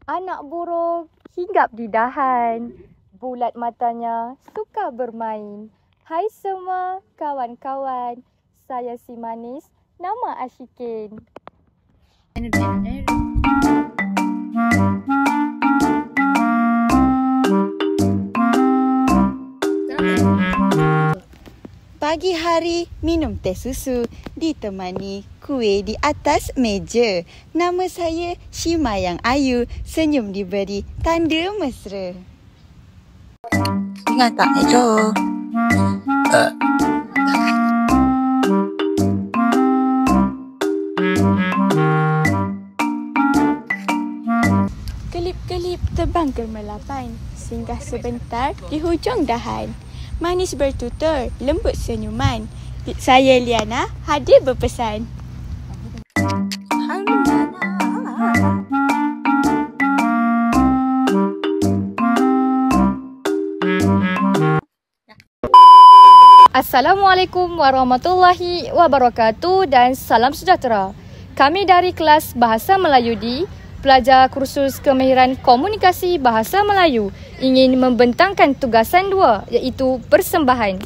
Anak burung hinggap di dahan. Bulat matanya suka bermain. Hai semua kawan-kawan. Saya si manis, nama Ashikin. Pagi hari minum teh susu ditemani kuih di atas meja. Nama saya Shima yang Ayu, senyum diberi tanda mesra. Ingat tak Ejo? Kelip-kelip terbang gemerlapan, singgah sebentar di hujung dahan. Manis bertutur, lembut senyuman. Saya Liana, hadir berpesan. Assalamualaikum warahmatullahi wabarakatuh dan salam sejahtera. Kami dari kelas Bahasa Melayu D, pelajar kursus kemahiran komunikasi Bahasa Melayu, ingin membentangkan tugasan 2 iaitu persembahan.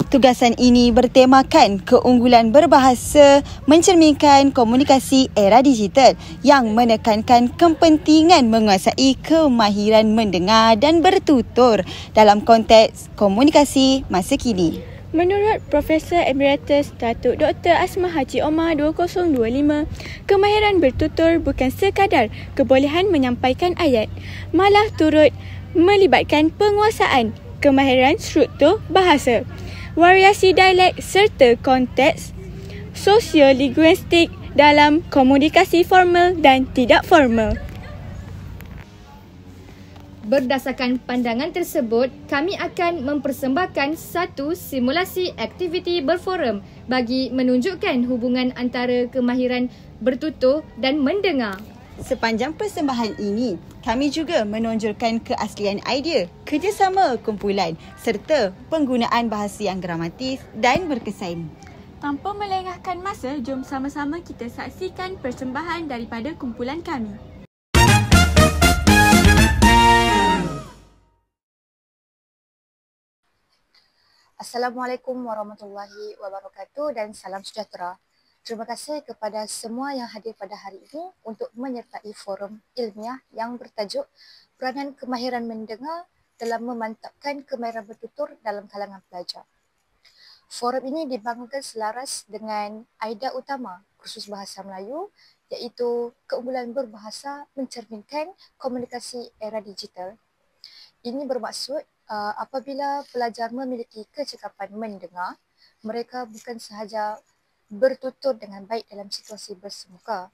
Tugasan ini bertemakan keunggulan berbahasa mencerminkan komunikasi era digital yang menekankan kepentingan menguasai kemahiran mendengar dan bertutur dalam konteks komunikasi masa kini. Menurut Profesor Emeritus Datuk Dr. Asma Haji Omar 2025, kemahiran bertutur bukan sekadar kebolehan menyampaikan ayat, malah turut melibatkan penguasaan kemahiran struktur bahasa, variasi dialek serta konteks sosiolinguistik dalam komunikasi formal dan tidak formal. Berdasarkan pandangan tersebut, kami akan mempersembahkan satu simulasi aktiviti berforum bagi menunjukkan hubungan antara kemahiran bertutur dan mendengar. Sepanjang persembahan ini, kami juga menonjolkan keaslian idea, kerjasama kumpulan serta penggunaan bahasa yang gramatis dan berkesan. Tanpa melengahkan masa, jom sama-sama kita saksikan persembahan daripada kumpulan kami. Assalamualaikum warahmatullahi wabarakatuh dan salam sejahtera. Terima kasih kepada semua yang hadir pada hari ini untuk menyertai forum ilmiah yang bertajuk Peranan Kemahiran Mendengar dalam Memantapkan Kemahiran Bertutur dalam Kalangan Pelajar. Forum ini dibangunkan selaras dengan aida utama kursus Bahasa Melayu iaitu keunggulan berbahasa mencerminkan komunikasi era digital. Ini bermaksud apabila pelajar memiliki kecekapan mendengar, mereka bukan sahaja bertutur dengan baik dalam situasi bersemuka,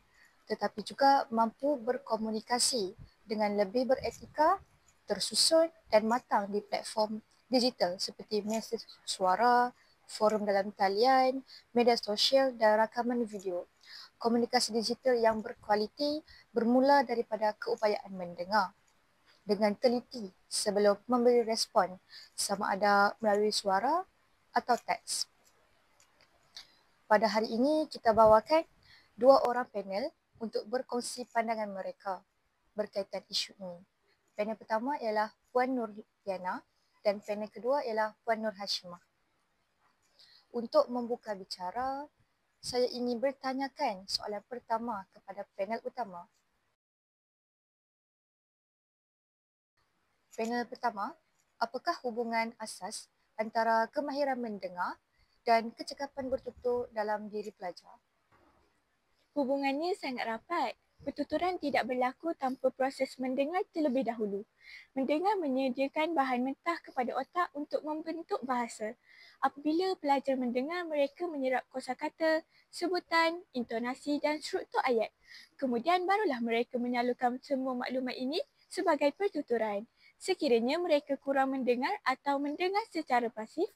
tetapi juga mampu berkomunikasi dengan lebih beretika, tersusun dan matang di platform digital seperti mesej suara, forum dalam talian, media sosial dan rakaman video. Komunikasi digital yang berkualiti bermula daripada keupayaan mendengar dengan teliti sebelum memberi respon sama ada melalui suara atau teks. Pada hari ini kita bawakan 2 orang panel untuk berkongsi pandangan mereka berkaitan isu ini. Panel pertama ialah Puan Nur Liana dan panel kedua ialah Puan Nur Hashimah. Untuk membuka bicara, saya ingin bertanyakan soalan pertama kepada panel utama. Panel pertama, apakah hubungan asas antara kemahiran mendengar dan kecekapan bertutur dalam diri pelajar? Hubungannya sangat rapat. Pertuturan tidak berlaku tanpa proses mendengar terlebih dahulu. Mendengar menyediakan bahan mentah kepada otak untuk membentuk bahasa. Apabila pelajar mendengar, mereka menyerap kosakata, sebutan, intonasi dan struktur ayat. Kemudian barulah mereka menyalurkan semua maklumat ini sebagai pertuturan. Sekiranya mereka kurang mendengar atau mendengar secara pasif,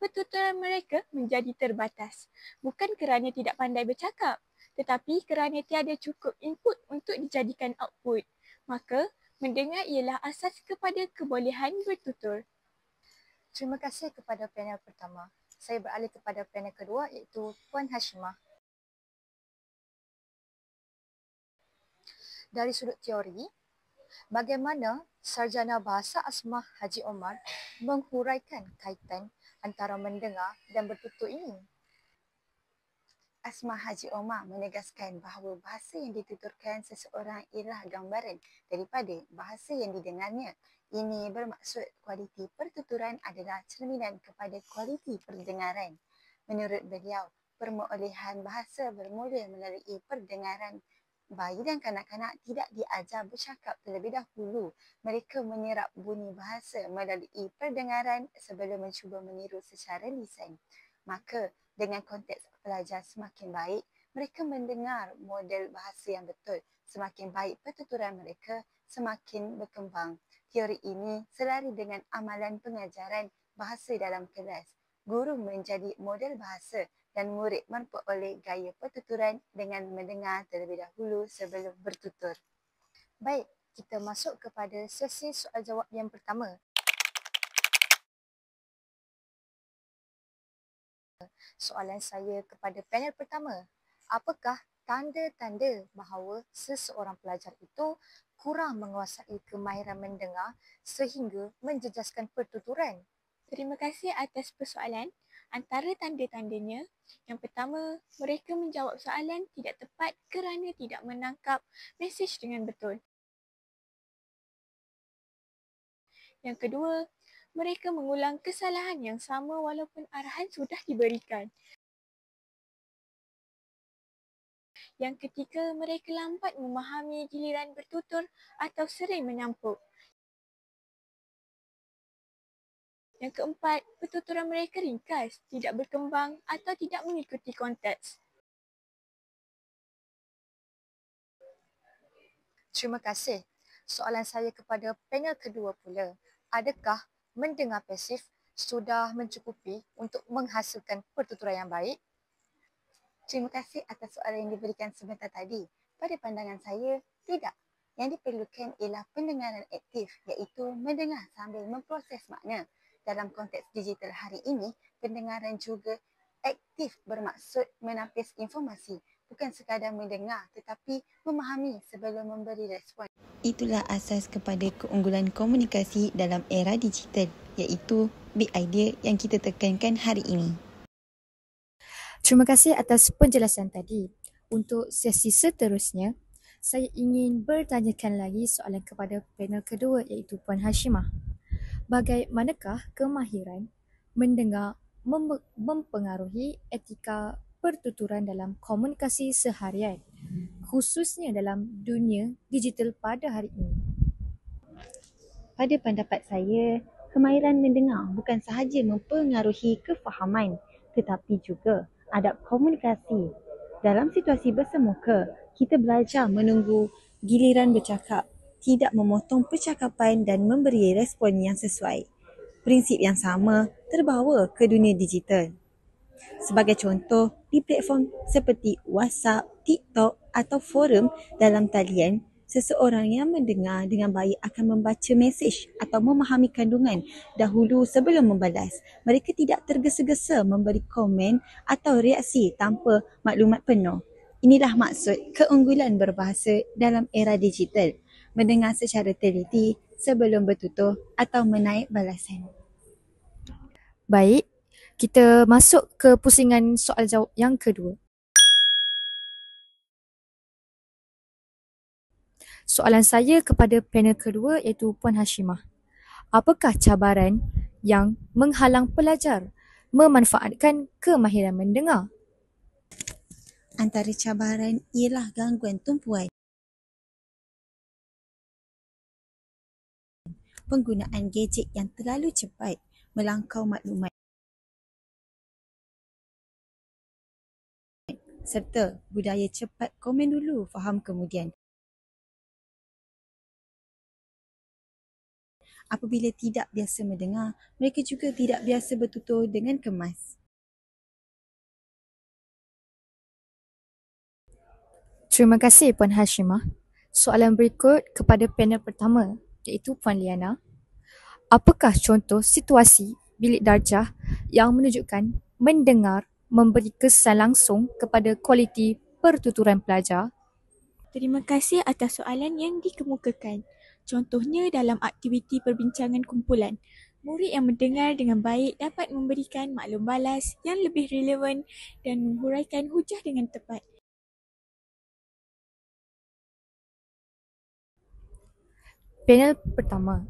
pertuturan mereka menjadi terbatas. Bukan kerana tidak pandai bercakap, tetapi kerana tiada cukup input untuk dijadikan output. Maka, mendengar ialah asas kepada kebolehan bertutur. Terima kasih kepada panel pertama. Saya beralih kepada panel kedua iaitu Puan Hashimah. Dari sudut teori, bagaimana Sarjana Bahasa Asmah Haji Omar menghuraikan kaitan antara mendengar dan bertutur ini? Asmah Haji Omar menegaskan bahawa bahasa yang dituturkan seseorang ialah gambaran daripada bahasa yang didengarnya. Ini bermaksud kualiti pertuturan adalah cerminan kepada kualiti pendengaran. Menurut beliau, perolehan bahasa bermula melalui pendengaran. Bayi dan kanak-kanak tidak diajar bercakap terlebih dahulu. Mereka menyerap bunyi bahasa melalui pendengaran sebelum mencuba meniru secara lisan. Maka, dengan konteks pelajar semakin baik, mereka mendengar model bahasa yang betul. Semakin baik pertuturan mereka, semakin berkembang. Teori ini selari dengan amalan pengajaran bahasa dalam kelas. Guru menjadi model bahasa dan murid memperoleh gaya pertuturan dengan mendengar terlebih dahulu sebelum bertutur. Baik, kita masuk kepada sesi soal jawab yang pertama. Soalan saya kepada panel pertama, apakah tanda-tanda bahawa seseorang pelajar itu kurang menguasai kemahiran mendengar sehingga menjejaskan pertuturan? Terima kasih atas persoalan. Antara tanda-tandanya, yang pertama, mereka menjawab soalan tidak tepat kerana tidak menangkap mesej dengan betul. Yang kedua, mereka mengulang kesalahan yang sama walaupun arahan sudah diberikan. Yang ketiga, mereka lambat memahami giliran bertutur atau sering menyampuk. Yang keempat, pertuturan mereka ringkas, tidak berkembang atau tidak mengikuti konteks. Terima kasih. Soalan saya kepada panel kedua pula, adakah mendengar pasif sudah mencukupi untuk menghasilkan pertuturan yang baik? Terima kasih atas soalan yang diberikan sebentar tadi. Pada pandangan saya, tidak. Yang diperlukan ialah pendengaran aktif, iaitu mendengar sambil memproses makna. Dalam konteks digital hari ini, pendengaran juga aktif bermaksud menapis informasi. Bukan sekadar mendengar tetapi memahami sebelum memberi respon. Itulah asas kepada keunggulan komunikasi dalam era digital, iaitu big idea yang kita tekankan hari ini. Terima kasih atas penjelasan tadi. Untuk sesi seterusnya, saya ingin bertanyakan lagi soalan kepada panel kedua iaitu Puan Hashimah. Bagaimanakah kemahiran mendengar mempengaruhi etika pertuturan dalam komunikasi seharian, khususnya dalam dunia digital pada hari ini? Pada pendapat saya, kemahiran mendengar bukan sahaja mempengaruhi kefahaman tetapi juga adab komunikasi. Dalam situasi bersemuka, kita belajar menunggu giliran bercakap, tidak memotong percakapan dan memberi respon yang sesuai. Prinsip yang sama terbawa ke dunia digital. Sebagai contoh, di platform seperti WhatsApp, TikTok atau forum dalam talian, seseorang yang mendengar dengan baik akan membaca mesej atau memahami kandungan dahulu sebelum membalas. Mereka tidak tergesa-gesa memberi komen atau reaksi tanpa maklumat penuh. Inilah maksud keunggulan berbahasa dalam era digital. Mendengar secara teliti sebelum bertutur atau menaik balasan. Baik, kita masuk ke pusingan soal jawab yang kedua. Soalan saya kepada panel kedua iaitu Puan Hashimah. Apakah cabaran yang menghalang pelajar memanfaatkan kemahiran mendengar? Antara cabaran ialah gangguan tumpuan, penggunaan gadget yang terlalu cepat melangkau maklumat, serta budaya cepat komen dulu, faham kemudian. Apabila tidak biasa mendengar, mereka juga tidak biasa bertutur dengan kemas. Terima kasih Puan Hashimah. Soalan berikut kepada panel pertama iaitu Puan Liana. Apakah contoh situasi bilik darjah yang menunjukkan mendengar memberi kesan langsung kepada kualiti pertuturan pelajar? Terima kasih atas soalan yang dikemukakan. Contohnya dalam aktiviti perbincangan kumpulan. Murid yang mendengar dengan baik dapat memberikan maklum balas yang lebih relevan dan menghuraikan hujah dengan tepat. Panel pertama.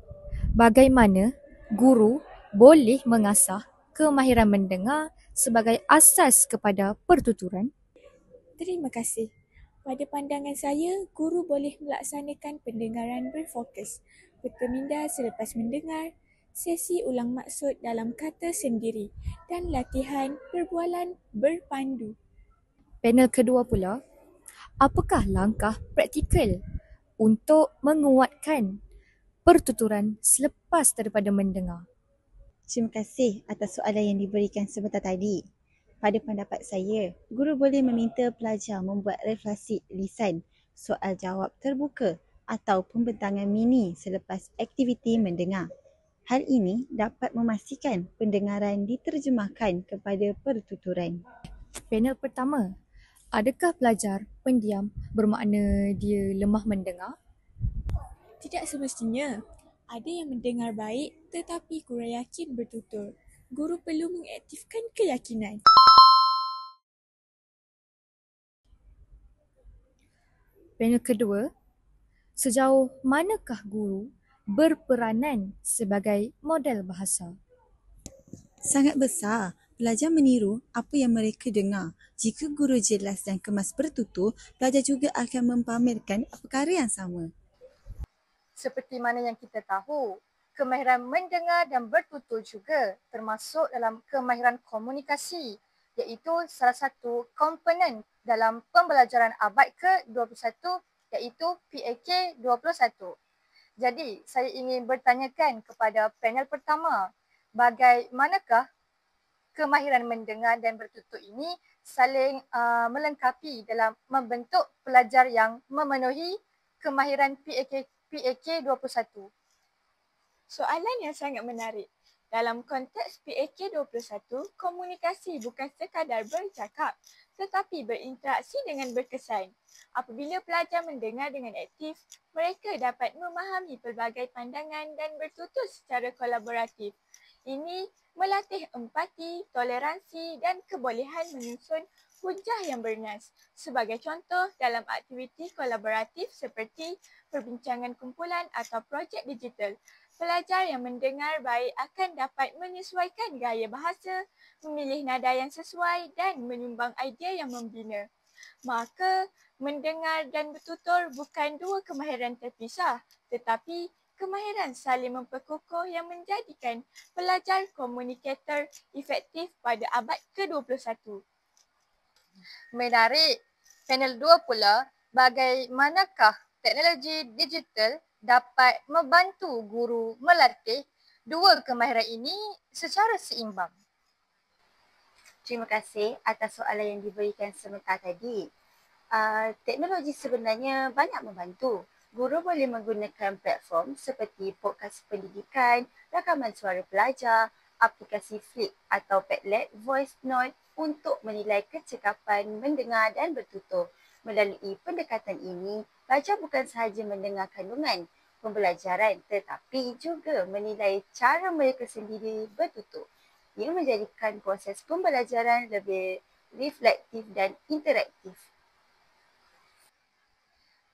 Bagaimana guru boleh mengasah kemahiran mendengar sebagai asas kepada pertuturan? Terima kasih. Pada pandangan saya, guru boleh melaksanakan pendengaran berfokus, berkeminda selepas mendengar, sesi ulang maksud dalam kata sendiri dan latihan perbualan berpandu. Panel kedua pula, apakah langkah praktikal untuk menguatkan pertuturan selepas daripada mendengar? Terima kasih atas soalan yang diberikan sebentar tadi. Pada pendapat saya, guru boleh meminta pelajar membuat refleksi lisan, soal jawab terbuka atau pembentangan mini selepas aktiviti mendengar. Hal ini dapat memastikan pendengaran diterjemahkan kepada pertuturan. Panel pertama, adakah pelajar pendiam bermakna dia lemah mendengar? Tidak semestinya. Ada yang mendengar baik tetapi kurang yakin bertutur. Guru perlu mengaktifkan keyakinan. Panel kedua, sejauh manakah guru berperanan sebagai model bahasa? Sangat besar. Pelajar meniru apa yang mereka dengar. Jika guru jelas dan kemas bertutur, pelajar juga akan mempamerkan perkara yang sama. Seperti mana yang kita tahu, kemahiran mendengar dan bertutur juga termasuk dalam kemahiran komunikasi, iaitu salah satu komponen dalam pembelajaran abad ke-21 iaitu PAK 21. Jadi, saya ingin bertanyakan kepada panel pertama, bagaimanakah kemahiran mendengar dan bertutur ini saling melengkapi dalam membentuk pelajar yang memenuhi kemahiran PAK 21. Soalan yang sangat menarik. Dalam konteks PAK 21, komunikasi bukan sekadar bercakap tetapi berinteraksi dengan berkesan. Apabila pelajar mendengar dengan aktif, mereka dapat memahami pelbagai pandangan dan bertutur secara kolaboratif. Ini melatih empati, toleransi dan kebolehan menyusun hujah yang bernas. Sebagai contoh, dalam aktiviti kolaboratif seperti perbincangan kumpulan atau projek digital, pelajar yang mendengar baik akan dapat menyesuaikan gaya bahasa, memilih nada yang sesuai dan menyumbang idea yang membina. Maka, mendengar dan bertutur bukan dua kemahiran terpisah, tetapi kemahiran saling memperkukuh yang menjadikan pelajar komunikator efektif pada abad ke-21. Menarik. Panel 2 pula, bagaimanakah teknologi digital dapat membantu guru melatih dua kemahiran ini secara seimbang? Terima kasih atas soalan yang diberikan sebentar tadi. Teknologi sebenarnya banyak membantu. Guru boleh menggunakan platform seperti podcast pendidikan, rakaman suara pelajar, aplikasi Flip atau Padlet Voice Note untuk menilai kecekapan mendengar dan bertutur. Melalui pendekatan ini, pelajar bukan sahaja mendengar kandungan pembelajaran tetapi juga menilai cara mereka sendiri bertutur. Ia menjadikan proses pembelajaran lebih reflektif dan interaktif.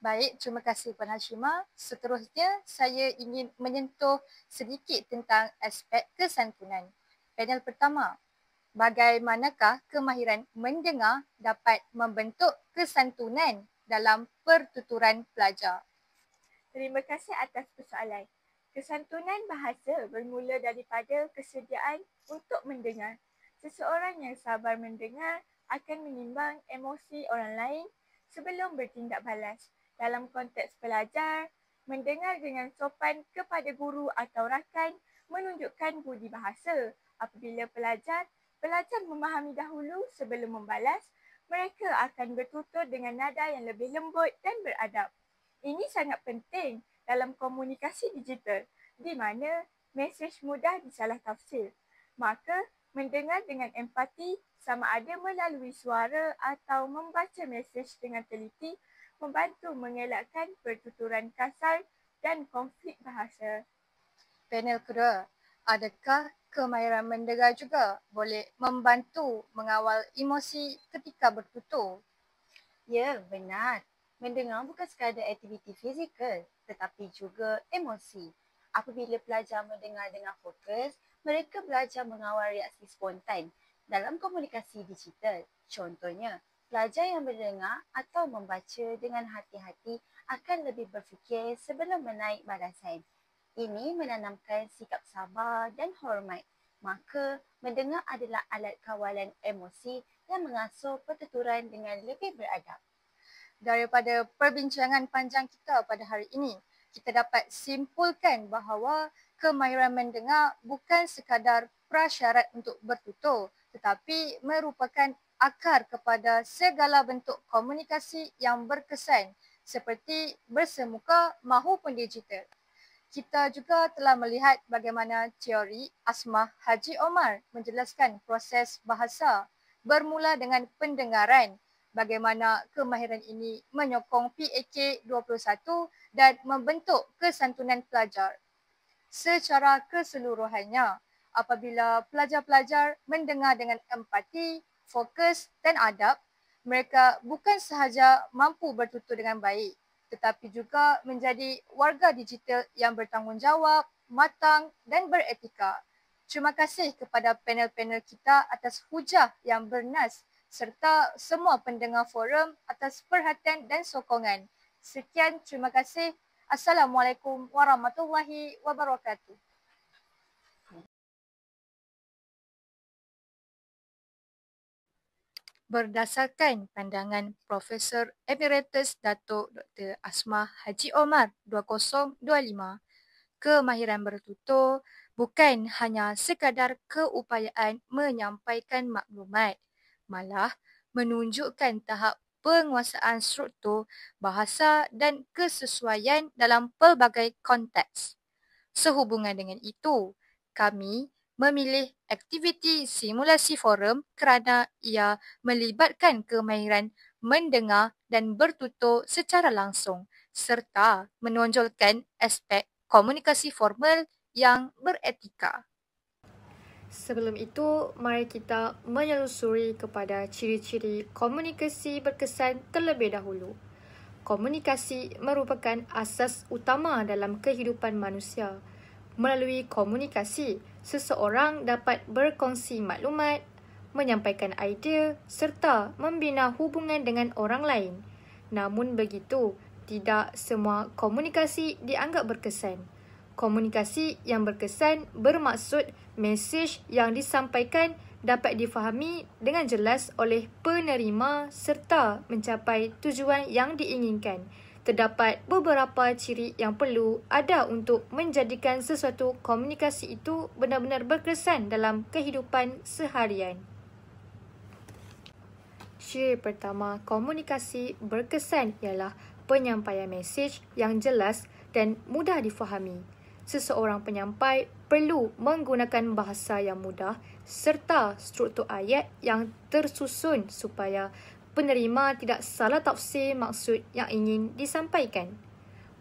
Baik, terima kasih Puan Hashimah. Seterusnya, saya ingin menyentuh sedikit tentang aspek kesantunan. Panel pertama, bagaimanakah kemahiran mendengar dapat membentuk kesantunan dalam pertuturan pelajar? Terima kasih atas persoalan. Kesantunan bahasa bermula daripada kesediaan untuk mendengar. Seseorang yang sabar mendengar akan menimbang emosi orang lain sebelum bertindak balas. Dalam konteks pelajar, mendengar dengan sopan kepada guru atau rakan menunjukkan budi bahasa. Apabila pelajar memahami dahulu sebelum membalas, mereka akan bertutur dengan nada yang lebih lembut dan beradab. Ini sangat penting dalam komunikasi digital di mana mesej mudah disalah tafsir. Maka, mendengar dengan empati sama ada melalui suara atau membaca mesej dengan teliti membantu mengelakkan pertuturan kasar dan konflik bahasa. Panel kedua, adakah kemahiran mendengar juga boleh membantu mengawal emosi ketika bertutur? Ya, benar. Mendengar bukan sekadar aktiviti fizikal tetapi juga emosi. Apabila pelajar mendengar dengan fokus, mereka belajar mengawal reaksi spontan dalam komunikasi digital. Contohnya, pelajar yang mendengar atau membaca dengan hati-hati akan lebih berfikir sebelum menaik balasan. Ini menanamkan sikap sabar dan hormat. Maka, mendengar adalah alat kawalan emosi yang mengasuh pertuturan dengan lebih beradab. Daripada perbincangan panjang kita pada hari ini, kita dapat simpulkan bahawa kemahiran mendengar bukan sekadar prasyarat untuk bertutur, tetapi merupakan akar kepada segala bentuk komunikasi yang berkesan seperti bersemuka mahupun digital. Kita juga telah melihat bagaimana teori Asmah Haji Omar menjelaskan proses bahasa bermula dengan pendengaran, bagaimana kemahiran ini menyokong PAK 21 dan membentuk kesantunan pelajar. Secara keseluruhannya, apabila pelajar-pelajar mendengar dengan empati, fokus dan adab, mereka bukan sahaja mampu bertutur dengan baik, tetapi juga menjadi warga digital yang bertanggungjawab, matang dan beretika. Terima kasih kepada panel-panel kita atas hujah yang bernas serta semua pendengar forum atas perhatian dan sokongan. Sekian, terima kasih. Assalamualaikum warahmatullahi wabarakatuh. Berdasarkan pandangan Profesor Emeritus Datuk Dr. Asmah Haji Omar 2025, kemahiran bertutur bukan hanya sekadar keupayaan menyampaikan maklumat, malah menunjukkan tahap penguasaan struktur bahasa dan kesesuaian dalam pelbagai konteks. Sehubungan dengan itu, kami memilih aktiviti simulasi forum kerana ia melibatkan kemahiran mendengar dan bertutur secara langsung serta menonjolkan aspek komunikasi formal yang beretika. Sebelum itu, mari kita menyelusuri kepada ciri-ciri komunikasi berkesan terlebih dahulu. Komunikasi merupakan asas utama dalam kehidupan manusia. Melalui komunikasi, seseorang dapat berkongsi maklumat, menyampaikan idea serta membina hubungan dengan orang lain. Namun begitu, tidak semua komunikasi dianggap berkesan. Komunikasi yang berkesan bermaksud mesej yang disampaikan dapat difahami dengan jelas oleh penerima serta mencapai tujuan yang diinginkan. Terdapat beberapa ciri yang perlu ada untuk menjadikan sesuatu komunikasi itu benar-benar berkesan dalam kehidupan seharian. Ciri pertama komunikasi berkesan ialah penyampaian mesej yang jelas dan mudah difahami. Seseorang penyampai perlu menggunakan bahasa yang mudah serta struktur ayat yang tersusun supaya penerima tidak salah tafsir maksud yang ingin disampaikan.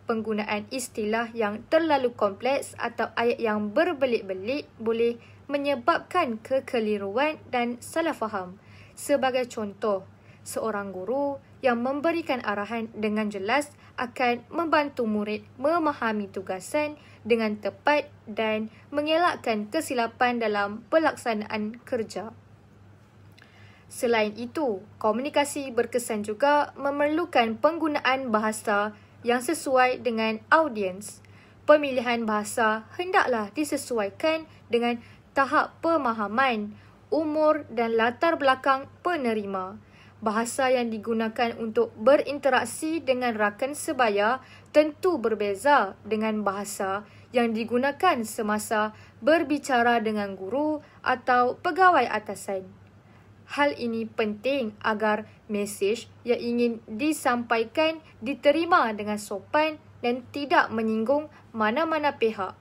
Penggunaan istilah yang terlalu kompleks atau ayat yang berbelit-belit boleh menyebabkan kekeliruan dan salah faham. Sebagai contoh, seorang guru yang memberikan arahan dengan jelas akan membantu murid memahami tugasan dengan tepat dan mengelakkan kesilapan dalam pelaksanaan kerja. Selain itu, komunikasi berkesan juga memerlukan penggunaan bahasa yang sesuai dengan audiens. Pemilihan bahasa hendaklah disesuaikan dengan tahap pemahaman, umur dan latar belakang penerima. Bahasa yang digunakan untuk berinteraksi dengan rakan sebaya tentu berbeza dengan bahasa yang digunakan semasa berbicara dengan guru atau pegawai atasan. Hal ini penting agar mesej yang ingin disampaikan diterima dengan sopan dan tidak menyinggung mana-mana pihak.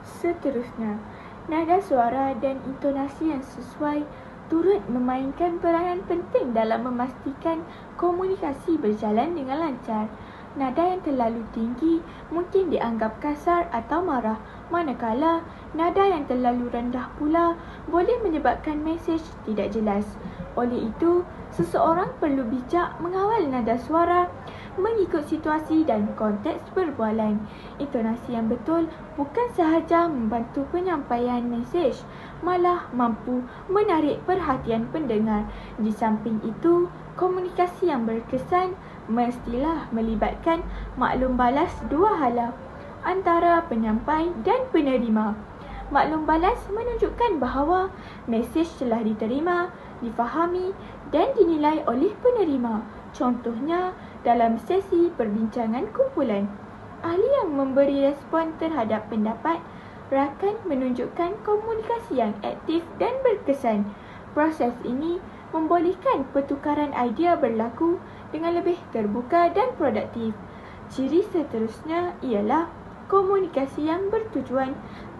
Seterusnya, nada suara dan intonasi yang sesuai turut memainkan peranan penting dalam memastikan komunikasi berjalan dengan lancar. Nada yang terlalu tinggi mungkin dianggap kasar atau marah, manakala nada yang terlalu rendah pula boleh menyebabkan mesej tidak jelas. Oleh itu, seseorang perlu bijak mengawal nada suara mengikut situasi dan konteks perbualan. Intonasi yang betul bukan sahaja membantu penyampaian mesej, malah mampu menarik perhatian pendengar. Di samping itu, komunikasi yang berkesan mestilah melibatkan maklum balas dua hala antara penyampai dan penerima. Maklum balas menunjukkan bahawa mesej telah diterima, difahami dan dinilai oleh penerima. Contohnya, dalam sesi perbincangan kumpulan, ahli yang memberi respon terhadap pendapat rakan menunjukkan komunikasi yang aktif dan berkesan. Proses ini membolehkan pertukaran idea berlaku dengan lebih terbuka dan produktif. Ciri seterusnya ialah komunikasi yang bertujuan,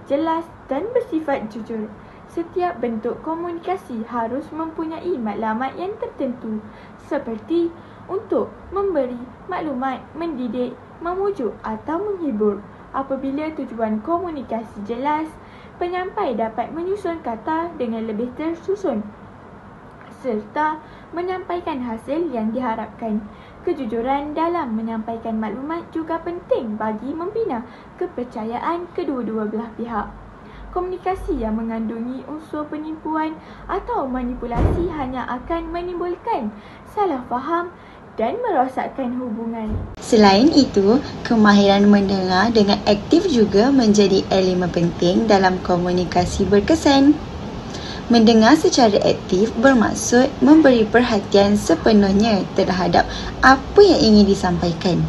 jelas dan bersifat jujur. Setiap bentuk komunikasi harus mempunyai matlamat yang tertentu, seperti untuk memberi maklumat, mendidik, memujuk atau menghibur. Apabila tujuan komunikasi jelas, penyampai dapat menyusun kata dengan lebih tersusun serta menyampaikan hasil yang diharapkan. Kejujuran dalam menyampaikan maklumat juga penting bagi membina kepercayaan kedua-dua belah pihak. Komunikasi yang mengandungi unsur penipuan atau manipulasi hanya akan menimbulkan salah faham dan merosakkan hubungan. Selain itu, kemahiran mendengar dengan aktif juga menjadi elemen penting dalam komunikasi berkesan. Mendengar secara aktif bermaksud memberi perhatian sepenuhnya terhadap apa yang ingin disampaikan,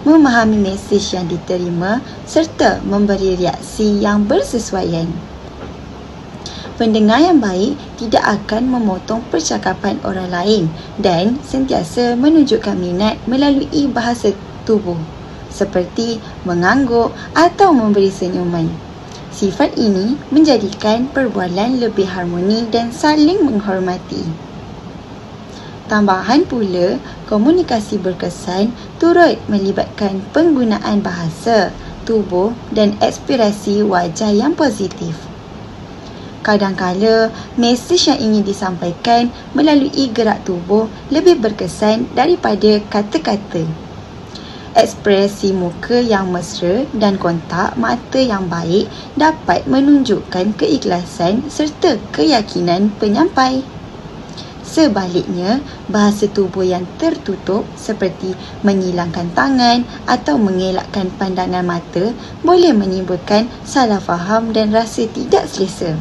memahami mesej yang diterima serta memberi reaksi yang bersesuaian. Pendengar yang baik tidak akan memotong percakapan orang lain dan sentiasa menunjukkan minat melalui bahasa tubuh seperti mengangguk atau memberi senyuman. Sifat ini menjadikan perbualan lebih harmoni dan saling menghormati. Tambahan pula, komunikasi berkesan turut melibatkan penggunaan bahasa, tubuh dan ekspresi wajah yang positif. Kadang-kala, mesej yang ingin disampaikan melalui gerak tubuh lebih berkesan daripada kata-kata. Ekspresi muka yang mesra dan kontak mata yang baik dapat menunjukkan keikhlasan serta keyakinan penyampai. Sebaliknya, bahasa tubuh yang tertutup seperti menyilangkan tangan atau mengelakkan pandangan mata boleh menimbulkan salah faham dan rasa tidak selesa.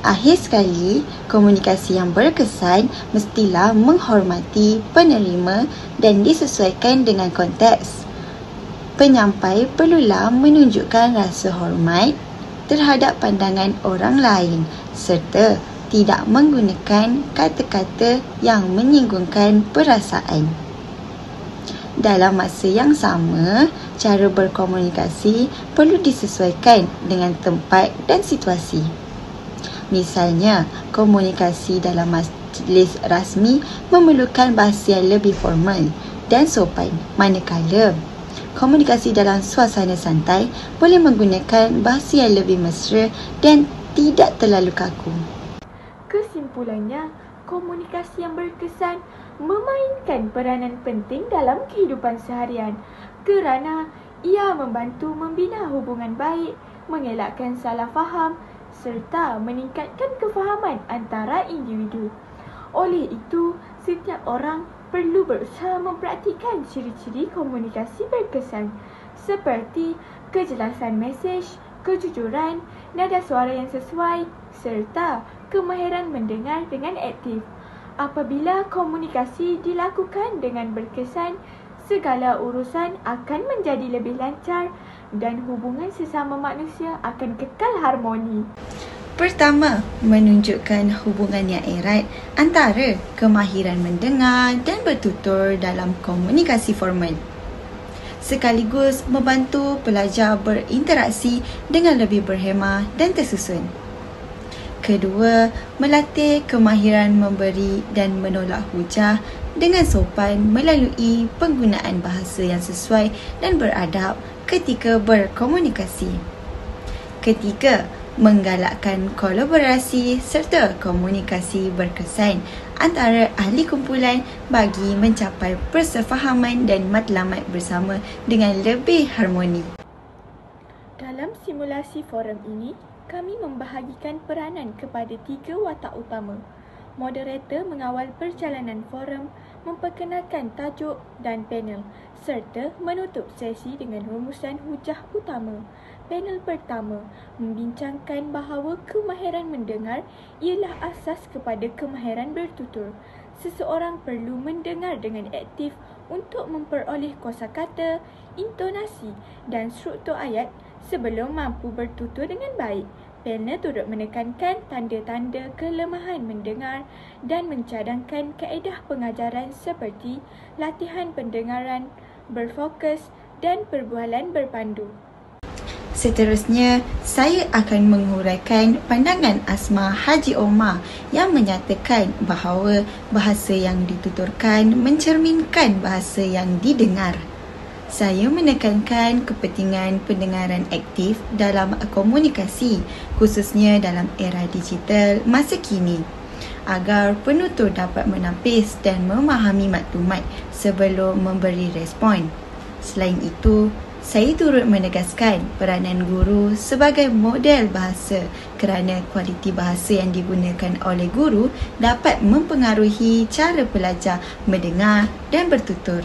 Akhir sekali, komunikasi yang berkesan mestilah menghormati penerima dan disesuaikan dengan konteks. Penyampai perlulah menunjukkan rasa hormat terhadap pandangan orang lain serta tidak menggunakan kata-kata yang menyinggungkan perasaan. Dalam masa yang sama, cara berkomunikasi perlu disesuaikan dengan tempat dan situasi. Misalnya, komunikasi dalam majlis rasmi memerlukan bahasa yang lebih formal dan sopan, manakala komunikasi dalam suasana santai boleh menggunakan bahasa yang lebih mesra dan tidak terlalu kaku. Kesimpulannya, komunikasi yang berkesan memainkan peranan penting dalam kehidupan seharian kerana ia membantu membina hubungan baik, mengelakkan salah faham serta meningkatkan kefahaman antara individu. Oleh itu, setiap orang perlu berusaha mempraktikkan ciri-ciri komunikasi berkesan seperti kejelasan mesej, kejujuran, nada suara yang sesuai serta kemahiran mendengar dengan aktif. Apabila komunikasi dilakukan dengan berkesan, segala urusan akan menjadi lebih lancar dan hubungan sesama manusia akan kekal harmoni. Pertama, menunjukkan hubungan yang erat antara kemahiran mendengar dan bertutur dalam komunikasi formal, sekaligus membantu pelajar berinteraksi dengan lebih berhemah dan tersusun. Kedua, melatih kemahiran memberi dan menolak hujah dengan sopan melalui penggunaan bahasa yang sesuai dan beradab ketika berkomunikasi. Ketiga, menggalakkan kolaborasi serta komunikasi berkesan antara ahli kumpulan bagi mencapai persefahaman dan matlamat bersama dengan lebih harmoni. Dalam simulasi forum ini, kami membahagikan peranan kepada 3 watak utama. Moderator mengawal perjalanan forum, memperkenalkan tajuk dan panel serta menutup sesi dengan rumusan hujah utama. Panel pertama membincangkan bahawa kemahiran mendengar ialah asas kepada kemahiran bertutur. Seseorang perlu mendengar dengan aktif untuk memperoleh kosakata, intonasi dan struktur ayat sebelum mampu bertutur dengan baik. Panel turut menekankan tanda-tanda kelemahan mendengar dan mencadangkan kaedah pengajaran seperti latihan pendengaran, berfokus dan perbualan berpandu. Seterusnya, saya akan menguraikan pandangan Asma Haji Omar yang menyatakan bahawa bahasa yang dituturkan mencerminkan bahasa yang didengar. Saya menekankan kepentingan pendengaran aktif dalam komunikasi, khususnya dalam era digital masa kini, agar penutur dapat menapis dan memahami maklumat sebelum memberi respon. Selain itu, saya turut menegaskan peranan guru sebagai model bahasa kerana kualiti bahasa yang digunakan oleh guru dapat mempengaruhi cara pelajar mendengar dan bertutur.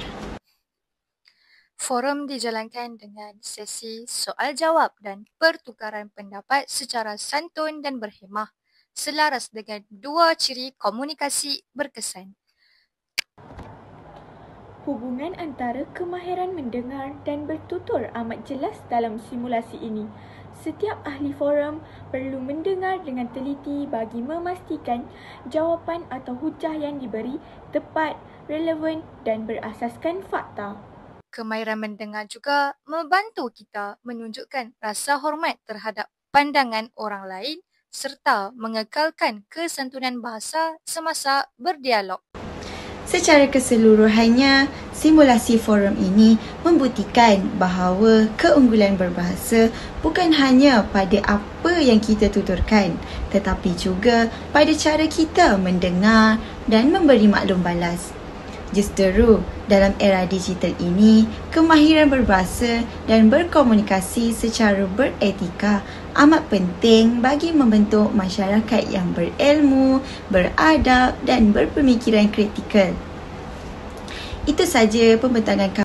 Forum dijalankan dengan sesi soal-jawab dan pertukaran pendapat secara santun dan berhemah, selaras dengan 2 ciri komunikasi berkesan. Hubungan antara kemahiran mendengar dan bertutur amat jelas dalam simulasi ini. Setiap ahli forum perlu mendengar dengan teliti bagi memastikan jawapan atau hujah yang diberi tepat, relevan dan berasaskan fakta. Kemahiran mendengar juga membantu kita menunjukkan rasa hormat terhadap pandangan orang lain serta mengekalkan kesantunan bahasa semasa berdialog. Secara keseluruhannya, simulasi forum ini membuktikan bahawa keunggulan berbahasa bukan hanya pada apa yang kita tuturkan, tetapi juga pada cara kita mendengar dan memberi maklum balas. Justeru, dalam era digital ini, kemahiran berbahasa dan berkomunikasi secara beretika amat penting bagi membentuk masyarakat yang berilmu, beradab dan berpemikiran kritikal. Itu saja pembentangan kami.